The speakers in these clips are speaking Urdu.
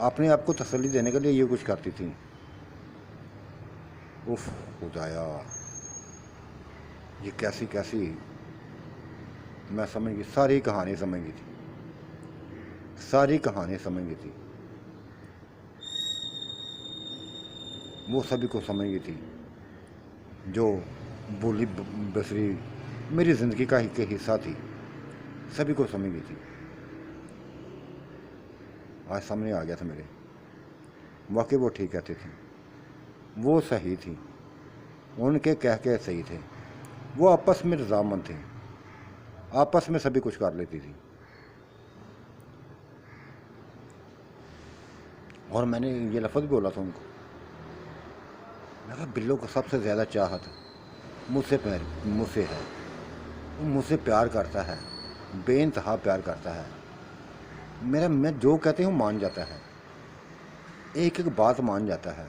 اپنے آپ کو تسلی دینے کے لیے یہ کچھ کرتی تھیں. اف خدایا، یہ کیسی میں سمجھ گئی، ساری کہانی سمجھ گئی تھی، ساری کہانی سمجھ گئی تھی، وہ سبھی کو سمجھ گئی تھی. جو بولی بسری میری زندگی کا ایک حصہ تھی، سبھی کو سمجھ گئی تھی. آج سامنے آ گیا تھا میرے. واقعی وہ ٹھیک کہتے تھے، وہ صحیح تھی، ان کے کہہ کے صحیح تھے. وہ آپس میں رضامند تھے، آپس میں سبھی کچھ کر لیتی تھی. اور میں نے یہ لفظ بولا تھا ان کو، میں کہا بلو کو سب سے زیادہ چاہت مجھ سے ہے، وہ مجھ سے پیار کرتا ہے، بے انتہا پیار کرتا ہے. میں جو کہتے ہوں مان جاتا ہے، ایک بات مان جاتا ہے.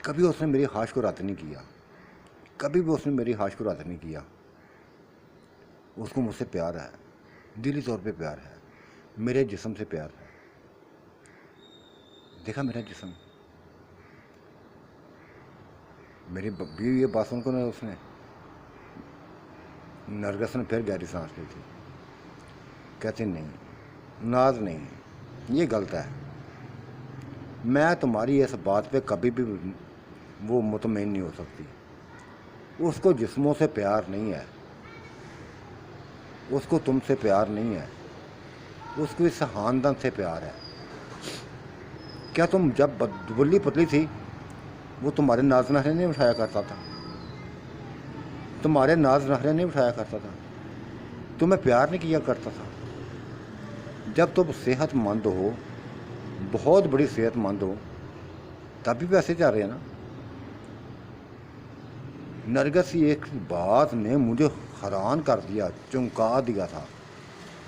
کبھی اس نے میری خواہش کو رد نہیں کیا، کبھی بھی اس نے میری خواہش کو رد نہیں کیا. اس کو مجھ سے پیار ہے، دلی طور پہ پیار ہے، میرے جسم سے پیار ہے. دیکھا میرا جسم، میری بیوی یہ بات سن کر اس نے نرگس نے پھر گہری سانس لی تھی. کہتے نہیں، ناز نہیں، یہ غلط ہے. میں تمہاری اس بات پہ کبھی بھی وہ مطمئن نہیں ہو سکتی. اس کو جسموں سے پیار نہیں ہے، اس کو تم سے پیار نہیں ہے، اس کو اس خاندان سے پیار ہے. کیا تم جب دبلی پتلی تھی وہ تمہارے ناز نخرے نہیں اٹھایا کرتا تھا؟ تمہارے ناز نخرے نہیں اٹھایا کرتا تھا، تمہیں پیار نہیں کیا کرتا تھا. جب تم صحت مند ہو، بہت بڑی صحت مند ہو، تب بھی پیسے چاہ رہے ہیں نا. نرگس ایک بات نے مجھے حیران کر دیا، چونکا دیا تھا.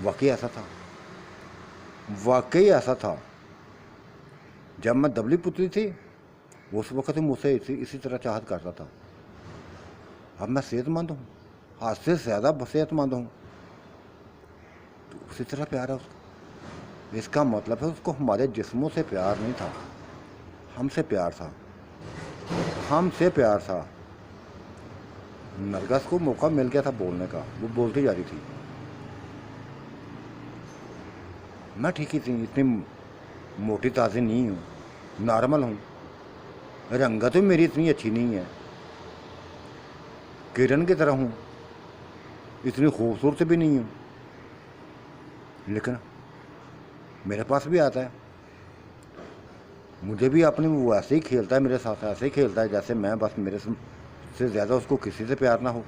واقعی ایسا تھا، واقعی ایسا تھا. جب میں دبلی پتلی تھی اس وقت مجھ سے اسی طرح چاہت کرتا تھا. اب میں صحت مند ہوں، حد سے زیادہ صحت مند ہوں، تو اسی طرح پیار ہے اس کو. اس کا مطلب ہے اس کو ہمارے جسموں سے پیار نہیں تھا، ہم سے پیار تھا، ہم سے پیار تھا. نرگس کو موقع مل گیا تھا بولنے کا، وہ بولتی جا رہی تھی. میں ٹھیک ہی تھی، اتنی موٹی تازی نہیں ہوں، نارمل ہوں. رنگت بھی میری اتنی اچھی نہیں ہے، کرن کی طرح ہوں، اتنی خوبصورت بھی نہیں ہوں. لیکن میرے پاس بھی آتا ہے، مجھے بھی اپنی وہ ایسے ہی کھیلتا ہے، میرے ساتھ ایسے ہی کھیلتا ہے جیسے میں بس میرے سے زیادہ اس کو کسی سے پیار نہ ہو.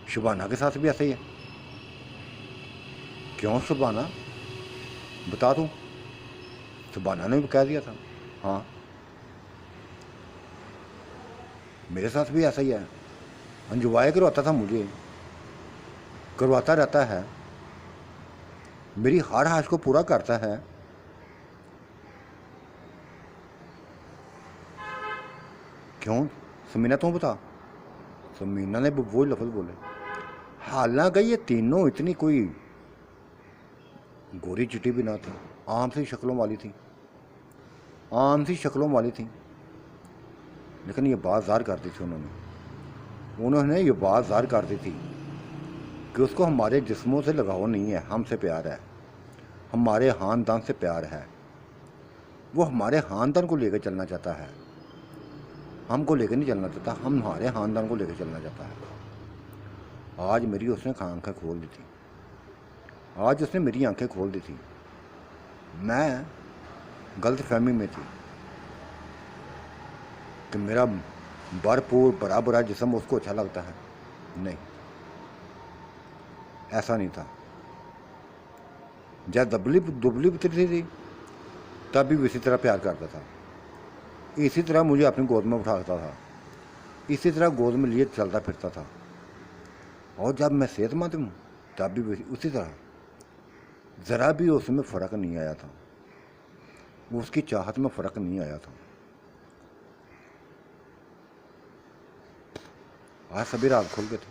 شبانہ کے ساتھ بھی ایسے ہی ہے. کیوں شبانہ؟ بتا دوں. شبانہ نے بھی کہہ دیا تھا. ہاں میرے ساتھ بھی ایسا ہی ہے. انجوائے کرواتا تھا، مجھے کرواتا رہتا ہے، میری ہر خواہش کو پورا کرتا ہے. کیوں سمینہ تم بتا. سمینہ نے وہی لفظ بولے. حالانکہ یہ تینوں اتنی کوئی گوری چٹی بھی نہ تھی، عام سی شکلوں والی تھی، عام سی شکلوں والی تھی. لیکن یہ بات ظاہر کر دی تھی انہوں نے یہ بات ظاہر کر دی تھی کہ اس کو ہمارے جسموں سے لگاؤ نہیں ہے، ہم سے پیار ہے، ہمارے خاندان سے پیار ہے. وہ ہمارے خاندان کو لے کے چلنا چاہتا ہے، ہم کو لے کے نہیں چلنا چاہتا، ہم ہمارے خاندان کو لے کے چلنا چاہتا ہے. آج میری اس نے آنکھیں کھول دی تھی، آج اس نے میری آنکھیں کھول دی تھی. میں غلط فہمی میں تھی کہ میرا بھرپور برا جسم اس کو اچھا لگتا ہے. نہیں، ایسا نہیں تھا. جب دبلی پتلی تھی تب بھی اسی طرح پیار کرتا تھا، اسی طرح مجھے اپنی گود میں اٹھاتا تھا، اسی طرح گود میں لیے چلتا پھرتا تھا. اور جب میں صحت مند ہوں تب بھی اسی طرح. ذرا بھی اس میں فرق نہیں آیا تھا، اس کی چاہت میں فرق نہیں آیا تھا. آج سبھی رات کھل گئے تھے،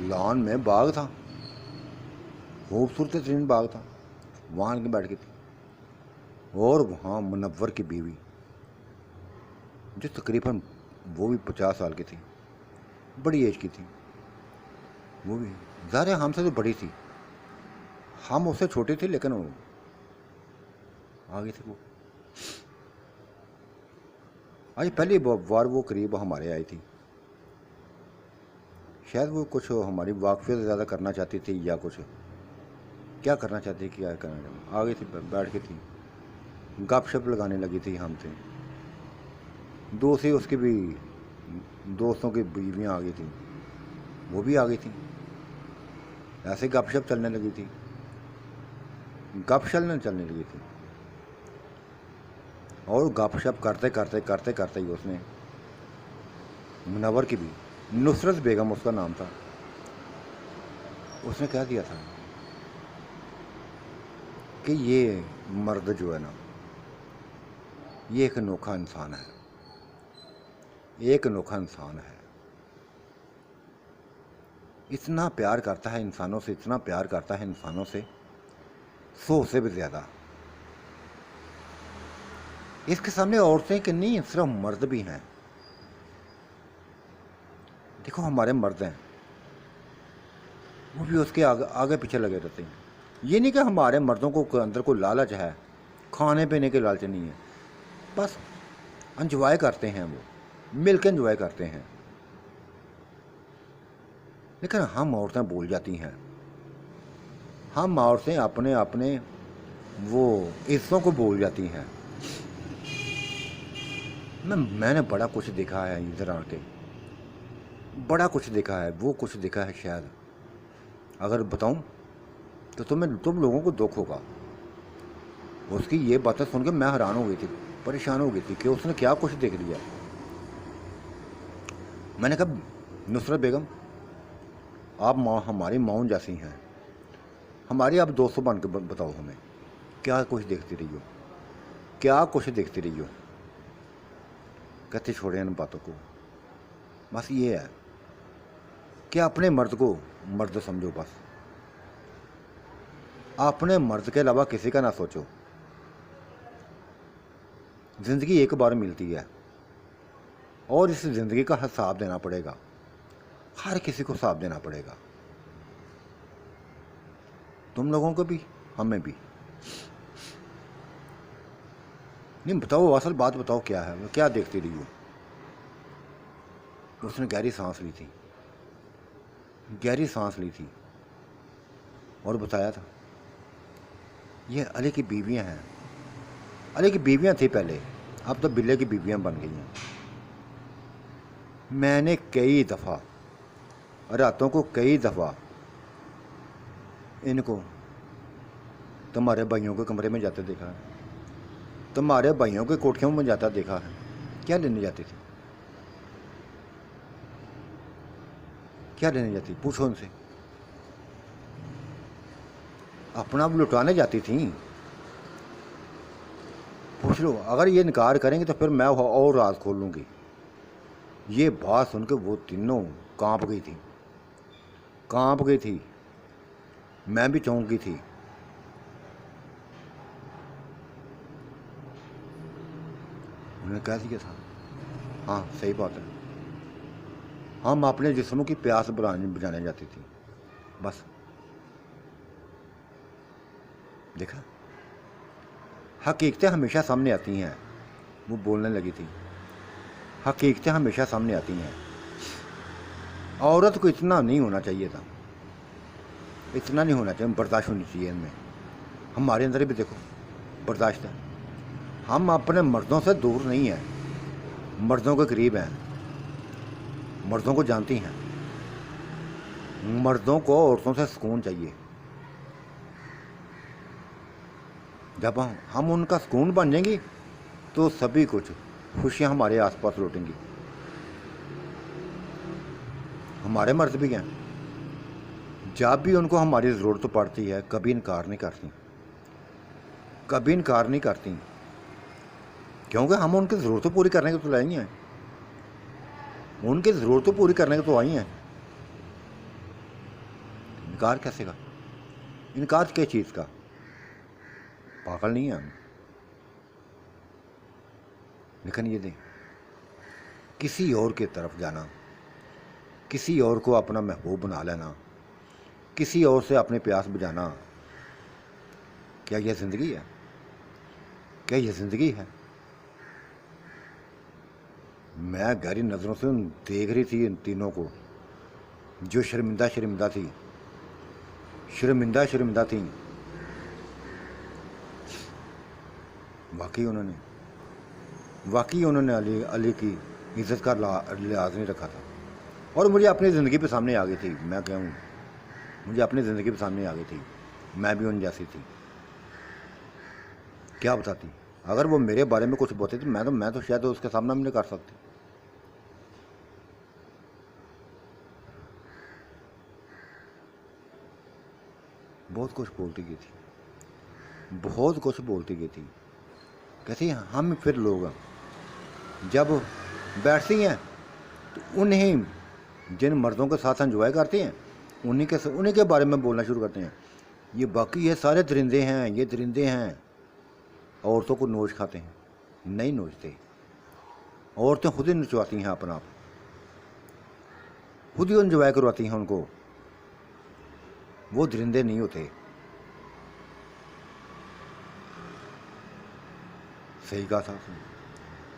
لان میں باغ تھا، خوبصورت ترین باغ تھا، وہاں کے بیٹھ گئی تھی، اور وہاں منور کی بیوی جو تقریباً وہ بھی 50 سال کی تھی، بڑی ایج کی تھی، وہ بھی ظاہر ہم سے تو بڑی تھی، ہم اس سے چھوٹے تھے لیکن وہ آگے تھی۔ وہ آج پہلی بار وہ قریب ہمارے آئی تھی، شاید وہ کچھ ہماری واقفیت زیادہ کرنا چاہتی تھی یا کچھ کیا کرنا چاہتی، کیا کرنا چاہتی، آگے تھی، بیٹھ کے تھی، گپ شپ لگانے لگی تھی ہم سے۔ دوسری اس کی بھی دوستوں کی بیویاں آ گئی تھیں، وہ بھی آ گئی تھیں، ایسے گپ شپ چلنے لگی تھی، گپ شپ چلنے لگی تھی، اور گپ شپ کرتے کرتے کرتے کرتے ہی اس نے منور کی بھی، نصرت بیگم اس کا نام تھا، اس نے کہہ دیا تھا کہ یہ مرد جو ہے نا، یہ ایک انوکھا انسان ہے، ایک انوکھا انسان ہے، اتنا پیار کرتا ہے انسانوں سے، اتنا پیار کرتا ہے انسانوں سے، 100 سے بھی زیادہ۔ اس کے سامنے عورتیں کہ نہیں، صرف مرد بھی ہیں۔ دیکھو ہمارے مرد ہیں، وہ بھی اس کے آگے پیچھے لگے رہتے ہیں۔ یہ نہیں کہ ہمارے مردوں کو اندر کوئی لالچ ہے، کھانے پینے کے لالچ نہیں ہے، بس انجوائے کرتے ہیں، وہ مل کے انجوائے کرتے ہیں۔ لیکن ہم عورتیں بول جاتی ہیں، ہم عورتیں اپنے اپنے وہ حصوں کو بول جاتی ہیں۔ میں نے بڑا کچھ دیکھا ہے ادھر آ کے، بڑا کچھ دیکھا ہے، وہ کچھ دیکھا ہے شاید اگر بتاؤں تو تم لوگوں کو دکھ ہوگا۔ اس کی یہ باتیں سن کے میں حیران ہو گئی تھی، پریشان ہو گئی تھی کہ اس نے کیا کچھ دیکھ لیا۔ میں نے کہا نصرت بیگم آپ ہماری ماؤں جیسی ہیں، ہماری آپ 200 بن کے بتاؤ ہمیں کیا کچھ دیکھتی رہی ہو، کیا کچھ دیکھتی رہی ہو۔ کہتے چھوڑیں ان باتوں کو، بس یہ ہے کہ اپنے مرد کو مرد سمجھو، بس اپنے مرد کے علاوہ کسی کا نہ سوچو۔ زندگی ایک بار ملتی ہے اور اس زندگی کا حساب دینا پڑے گا، ہر کسی کو حساب دینا پڑے گا، تم لوگوں کو بھی، ہمیں بھی۔ نہیں بتاؤ اصل بات بتاؤ کیا ہے، کیا دیکھتی رہی ہو۔ اس نے گہری سانس لی تھی، گہری سانس لی تھی اور بتایا تھا یہ علی کی بیویاں ہیں، علی کی بیویاں تھیں پہلے، اب تو بلے کی بیویاں بن گئی ہیں۔ میں نے کئی دفعہ راتوں کو کئی دفعہ ان کو تمہارے بھائیوں کے کمرے میں جاتے دیکھا ہے، تمہارے بھائیوں کے کوٹھیوں میں جاتا دیکھا ہے۔ کیا لینے جاتی تھی، کیا لینے جاتی، پوچھو ان سے۔ اپنا لٹانے جاتی تھیں، پوچھ لو۔ اگر یہ انکار کریں گے تو پھر میں اور راز کھول لوں گی۔ یہ بات سن کے وہ تینوں کانپ گئی تھی، کانپ گئی تھی، میں بھی چونک گئی تھی۔ انہوں نے کہہ دیا تھا ہاں صحیح بات ہے، ہم اپنے جسموں کی پیاس بجانے جاتی تھی، بس۔ دیکھا حقیقتیں ہمیشہ سامنے آتی ہیں، وہ بولنے لگی تھی حقیقتیں ہمیشہ سامنے آتی ہیں۔ عورت کو اتنا نہیں ہونا چاہیے تھا، اتنا نہیں ہونا چاہیے، برداشت ہونی چاہیے ان میں۔ ہمارے اندر بھی دیکھو برداشت ہے، ہم اپنے مردوں سے دور نہیں ہیں، مردوں کے قریب ہیں، مردوں کو جانتی ہیں، مردوں کو عورتوں سے سکون چاہیے۔ جب ہم ان کا سکون بن جائیں گی تو سبھی کچھ خوشیاں ہمارے آس پاس لوٹیں گی۔ ہمارے مرد بھی ہیں، جب بھی ان کو ہماری ضرورت پڑتی ہے کبھی انکار نہیں کرتی، کبھی انکار نہیں کرتی، کیونکہ ہم ان کی ضرورتیں پوری کرنے کے تو لائی ہیں، ان کی ضرورتیں پوری کرنے کے تو آئی ہیں۔ انکار کیسے کا؟ انکار کس چیز کا؟ پاگل نہیں ہے ہم؟ لیکن یہ دیں کسی اور کی طرف جانا، کسی اور کو اپنا محبوب بنا لینا، کسی اور سے اپنے پیاس بجانا، کیا یہ زندگی ہے؟ کیا یہ زندگی ہے؟ میں گہری نظروں سے دیکھ رہی تھی ان تینوں کو جو شرمندہ تھی، شرمندہ تھیں۔ واقعی انہوں نے علی کی عزت کا لحاظ نہیں رکھا تھا، اور مجھے اپنی زندگی پہ سامنے آ گئی تھی۔ میں کہوں مجھے اپنی زندگی پہ سامنے آ گئی تھی، میں بھی ان جیسی تھی۔ کیا بتاتی؟ اگر وہ میرے بارے میں کچھ بولتی تھی میں تو شاید اس کے سامنا بھی نہیں کر سکتی۔ بہت کچھ بولتی گئی تھی، کہتی ہم پھر لوگ جب بیٹھتی ہیں تو انہیں جن مردوں کے ساتھ انجوائے کرتے ہیں انہیں کے بارے میں بولنا شروع کرتے ہیں۔ یہ باقی یہ سارے درندے ہیں، عورتوں کو نوچ کھاتے ہیں۔ نہیں نوچتے، عورتیں خود ہی نچواتی ہیں، اپنا آپ خود ہی انجوائے کرواتی ہیں ان کو، وہ درندے نہیں ہوتے۔ صحیح کہا تھا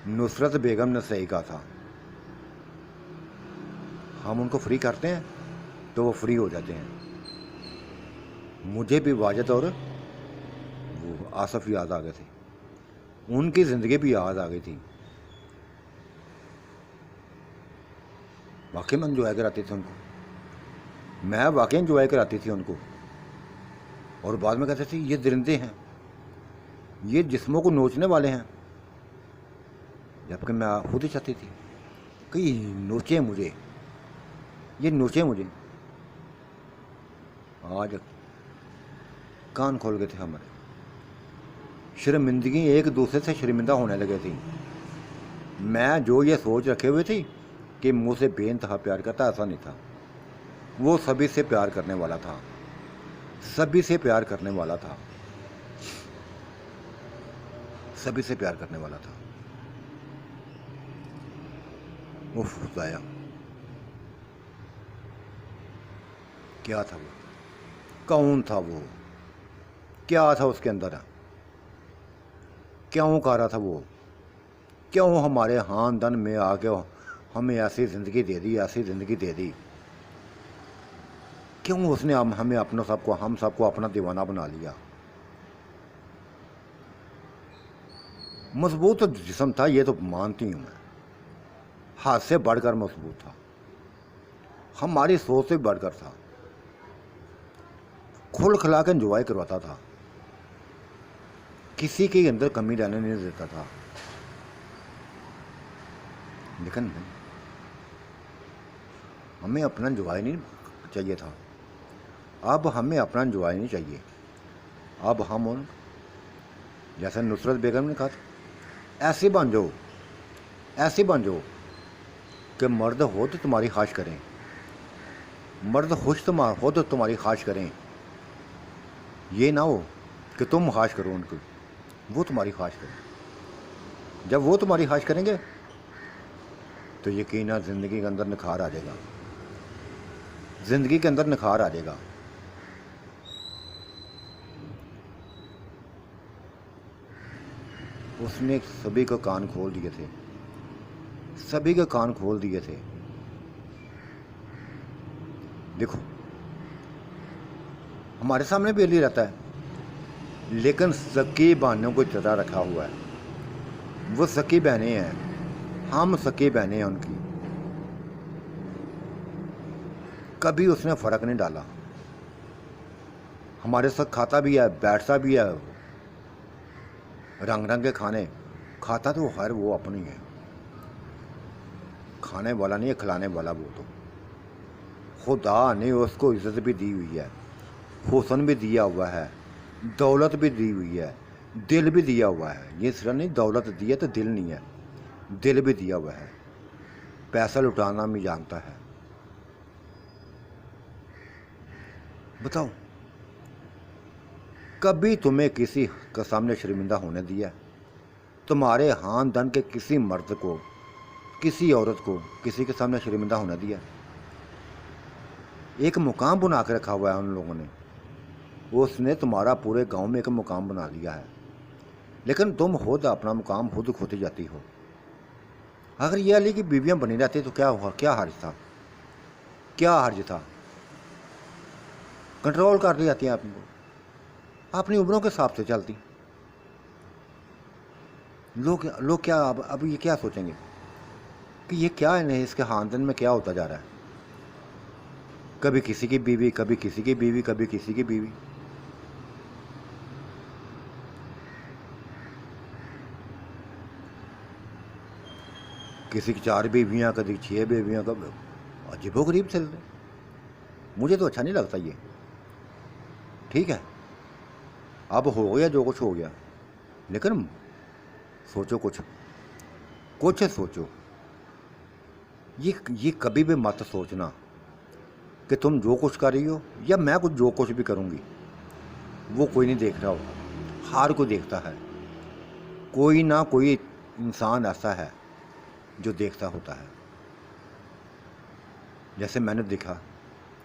نصرت بیگم نے، صحیح کہا تھا۔ ہم ان کو فری کرتے ہیں تو وہ فری ہو جاتے ہیں۔ مجھے بھی واجد اور وہ آصف یاد آ گئے تھے، ان کی زندگی بھی یاد آ گئی تھی۔ واقعی میں انجوائے کراتی تھی ان کو، میں واقعی انجوائے کراتی تھی ان کو، اور بعد میں کہتے تھے یہ درندے ہیں، یہ جسموں کو نوچنے والے ہیں، جبکہ میں خود ہی چاہتی تھی کہ یہ نوچے مجھے۔ آج کان کھول گئے تھے ہمارے، شرمندگی ایک دوسرے سے شرمندہ ہونے لگے تھی۔ میں جو یہ سوچ رکھے ہوئے تھی کہ منہ سے بے انتہا پیار کرتا، ایسا نہیں تھا۔ وہ سبھی سے پیار کرنے والا تھا، سبھی سے پیار کرنے والا تھا۔ اف خدایا، کیا تھا وہ؟ کون تھا وہ؟ کیا تھا اس کے اندر؟ کیوں کہہ رہا تھا وہ؟ کیوں ہمارے خاندان میں آ کے ہمیں ایسی زندگی دے دی؟ کیوں اس نے ہم سب کو اپنا دیوانہ بنا لیا؟ مضبوط جسم تھا، یہ تو مانتی ہوں میں، ہاتھ سے بڑھ کر مضبوط تھا، ہماری سوچ سے بڑھ کر تھا، کھل کھلا کے انجوائے کرواتا تھا، کسی کے اندر کمی رہنے نہیں دیتا تھا۔ لیکن ہمیں اپنا انجوائے نہیں چاہیے تھا، اب ہمیں اپنا انجوائے نہیں چاہیے۔ اب ہم جیسے نصرت بیگم نے کہا تھا، ایسے بن جاؤ کہ مرد ہو تو تمہاری خواہش کریں، مرد خوش ہو تو تمہاری خواہش کریں، یہ نہ ہو کہ تم خواہش کرو ان کی، وہ تمہاری خواہش کریں۔ جب وہ تمہاری خواہش کریں گے تو یقیناً زندگی کے اندر نکھار آ جائے گا۔ اس نے سبھی کو کان کھول دیے تھے، دیکھو ہمارے سامنے بھی علی رہتا ہے، لیکن سکی بہنوں کو جدا رکھا ہوا ہے۔ وہ سکی بہنیں ہیں، ہم سکی بہنیں ہیں ان کی۔ کبھی اس نے فرق نہیں ڈالا، ہمارے ساتھ کھاتا بھی ہے، بیٹھتا بھی ہے، رنگ کے کھانے کھاتا تو خیر وہ اپنی ہے، کھانے والا نہیں ہے، کھلانے والا وہ تو خدا نے اس کو عزت بھی دی ہوئی ہے، حسن بھی دیا ہوا ہے، دولت بھی دی ہوئی ہے، دل بھی دیا ہوا ہے۔ یہ صرف نہیں دولت دی ہے تو دل نہیں ہے، دل بھی دیا ہوا ہے، پیسہ لٹانا بھی جانتا ہے۔ بتاؤ کبھی تمہیں کسی کے سامنے شرمندہ ہونے دیا؟ تمہارے خاندان کے کسی مرد کو، کسی عورت کو کسی کے سامنے شرمندہ ہونے دیا؟ ایک مقام بنا کے رکھا ہوا ہے ان لوگوں نے، اس نے تمہارا پورے گاؤں میں ایک مقام بنا لیا ہے، لیکن تم خود اپنا مقام خود کھوتی جاتی ہو۔ اگر یہ علی کی بیویاں بنی رہتی تو کیا ہوا؟ کیا حرج تھا؟ کیا حرج تھا؟ کنٹرول کر لی جاتی ہیں آپ کو، اپنی عمروں کے حساب سے چلتی۔ لوگ کیا اب یہ کیا سوچیں گے کہ یہ کیا ہے، اس کے خاندان میں کیا ہوتا جا رہا ہے؟ کبھی کسی کی بیوی، کبھی کسی کی بیوی، کبھی کسی کی بیوی۔ کسی کی 4 بیویاں، کبھی 6 بیویاں، کبھی عجیب و غریب چل رہے۔ مجھے تو اچھا نہیں لگتا یہ۔ ٹھیک ہے، اب ہو گیا جو کچھ ہو گیا، لیکن سوچو کچھ سوچو۔ یہ کبھی بھی مت سوچنا کہ تم جو کچھ کر رہی ہو یا میں جو کچھ بھی کروں گی وہ کوئی نہیں دیکھ رہا ہوگا۔ ہر کوئی دیکھتا ہے، کوئی نہ کوئی انسان ایسا ہے جو دیکھتا ہوتا ہے۔ جیسے میں نے دیکھا